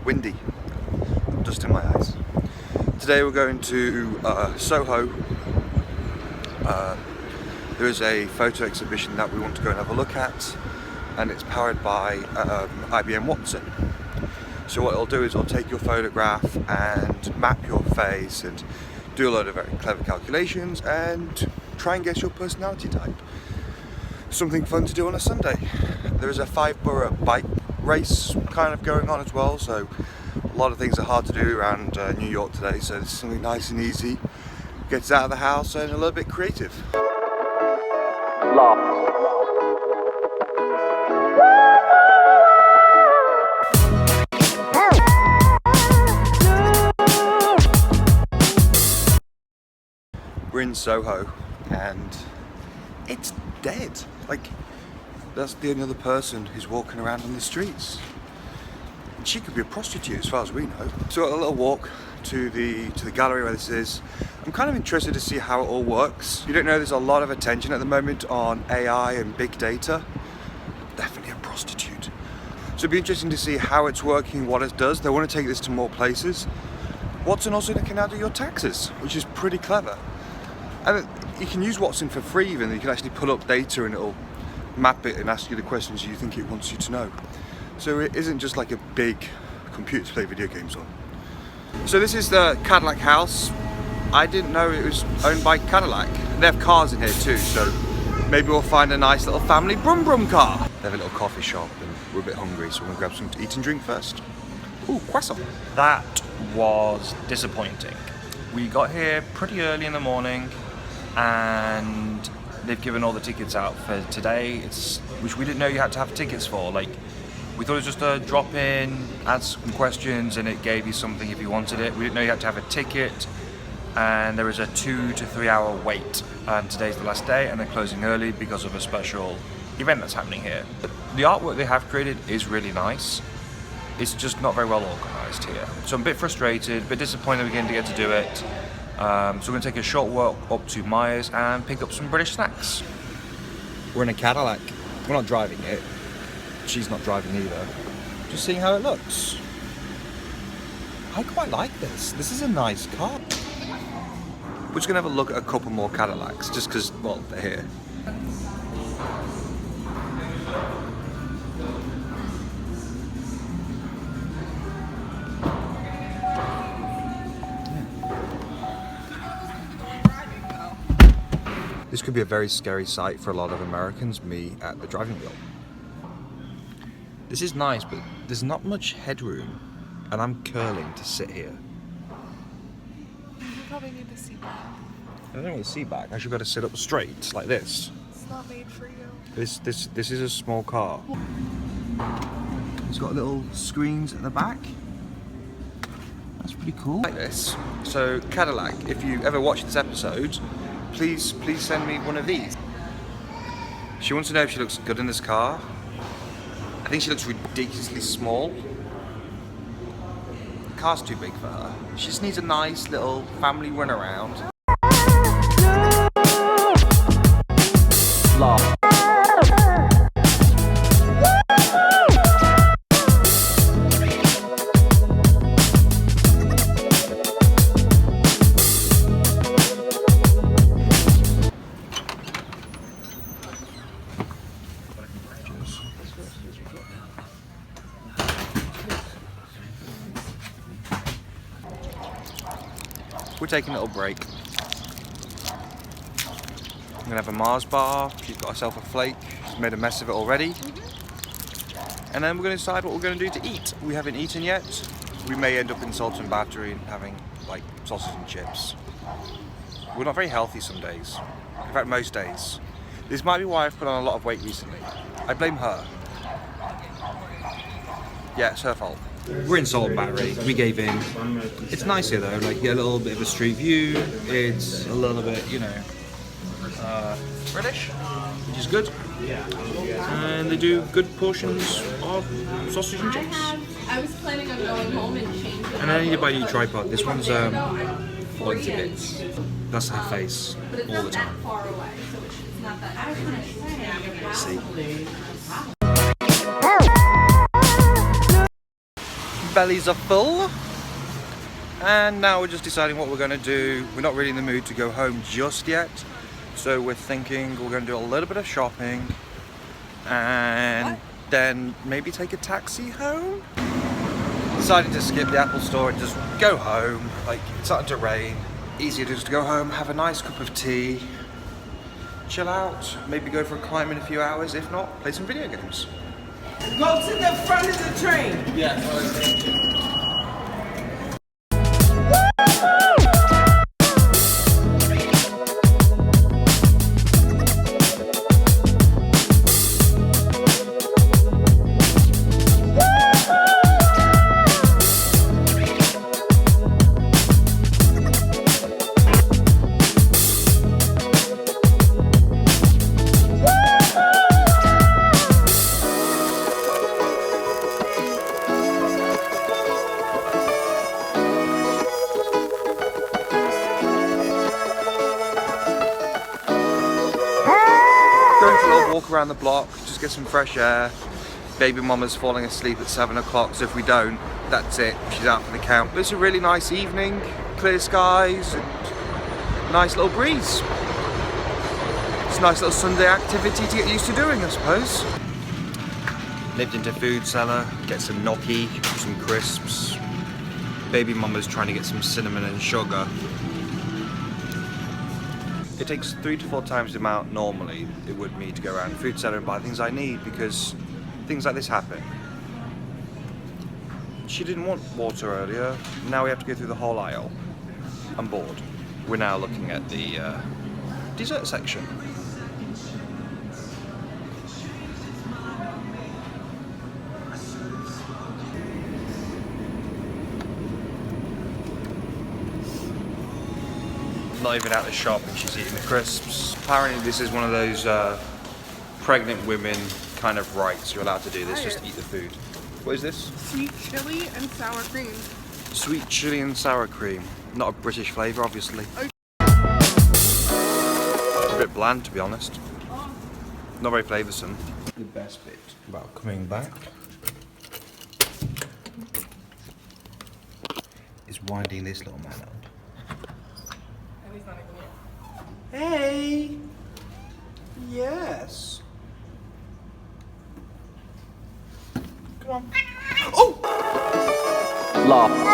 windy, dust in my eyes. Today we're going to Soho. There is a photo exhibition that we want to go and have a look at, and it's powered by IBM Watson. So what it'll do is it'll take your photograph and map your face and do a lot of very clever calculations and try and guess your personality type. Something fun to do on a Sunday. There is a 5-borough bike race kind of going on as well, so a lot of things are hard to do around New York today, so this is something nice and easy. Gets out of the house and a little bit creative. We're in Soho and it's dead. Like, that's the only other person who's walking around on the streets. And she could be a prostitute as far as we know. So a little walk to the gallery where this is. I'm kind of interested to see how it all works. You don't know, there's a lot of attention at the moment on AI and big data. Definitely a prostitute. So it'd be interesting to see how it's working, what it does. They want to take this to more places. Watson also can now do your taxes, which is pretty clever. And you can use Watson for free even. You can actually pull up data and it'll map it and ask you the questions you think it wants you to know. So it isn't just like a big computer to play video games on. So this is the Cadillac house. I didn't know it was owned by Cadillac. They have cars in here too, so maybe we'll find a nice little family brum brum car. They have a little coffee shop and we're a bit hungry, so we're gonna grab something to eat and drink first. Ooh, croissant. That was disappointing. We got here pretty early in the morning and they've given all the tickets out for today, which we didn't know you had to have tickets for. Like, we thought it was just a drop in, ask some questions and it gave you something if you wanted it. We didn't know you had to have a ticket, and there was a 2 to 3 hour wait. And today's the last day and they're closing early because of a special event that's happening here. The artwork they have created is really nice. It's just not very well organised here. So I'm a bit frustrated, a bit disappointed we didn't get to do it. So we're going to take a short walk up to Myers and pick up some British snacks. We're in a Cadillac. We're not driving it. She's not driving either. Just seeing how it looks. I quite like this. This is a nice car. We're just going to have a look at a couple more Cadillacs, just because, well, they're here. This could be a very scary sight for a lot of Americans, me at the driving wheel. This is nice, but there's not much headroom, and I'm curling to sit here. You probably need the seat back. I don't want the seat back. I should be able to sit up straight, like this. It's not made for you. This is a small car. It's got little screens at the back. That's pretty cool. Like this. So Cadillac, if you ever watch this episode, please send me one of these. She wants to know if she looks good in this car. I think she looks ridiculously small. The car's too big for her. She just needs a nice little family run around. Laugh. We're taking a little break. I'm gonna have a Mars bar. She's got herself a flake. She's made a mess of it already. And then we're gonna decide what we're gonna do to eat. We haven't eaten yet. We may end up in Salt and Battery and having like sausage and chips. We're not very healthy some days. In fact, most days. This might be why I've put on a lot of weight recently. I blame her. Yeah, it's her fault. We're in Salt and Battery. We gave in. It's nice here though. Like, you get a little bit of a street view. It's a little bit, you know, British, which is good. And they do good portions of sausage and chips. I was planning on going home and changing. And I need to buy a new tripod. This one's falling to bits. That's her face all the time. Far away, so it's not that. See. bellies are full. And now we're just deciding what we're going to do. We're not really in the mood to go home just yet. So we're thinking we're going to do a little bit of shopping. And then maybe take a taxi home. Decided to skip the Apple store and just go home. Like, it's starting to rain. Easier just to go home, have a nice cup of tea, chill out, maybe go for a climb in a few hours. If not, play some video games. Go to the front of the train. Yeah. Going for a little walk around the block, just get some fresh air. Baby mama's falling asleep at 7 o'clock, so if we don't, that's it, she's out for the count. But it's a really nice evening, clear skies, and nice little breeze. It's a nice little Sunday activity to get used to doing, I suppose. Nipped into food cellar, get some gnocchi, some crisps. Baby mama's trying to get some cinnamon and sugar. It takes 3 to 4 times the amount normally it would me to go around the food cellar and buy things I need, because things like this happen. She didn't want water earlier, now we have to go through the whole aisle. I'm bored. We're now looking at the dessert section. Not even out the shop and she's eating the crisps. Apparently this is one of those pregnant women kind of rights. You're allowed to do this, just eat the food. What is this? Sweet chili and sour cream. Sweet chili and sour cream. Not a British flavour, obviously. Okay. It's a bit bland, to be honest. Not very flavoursome. The best bit about coming back is winding this little man up. Hey! Yes! Come on. Oh! Laugh.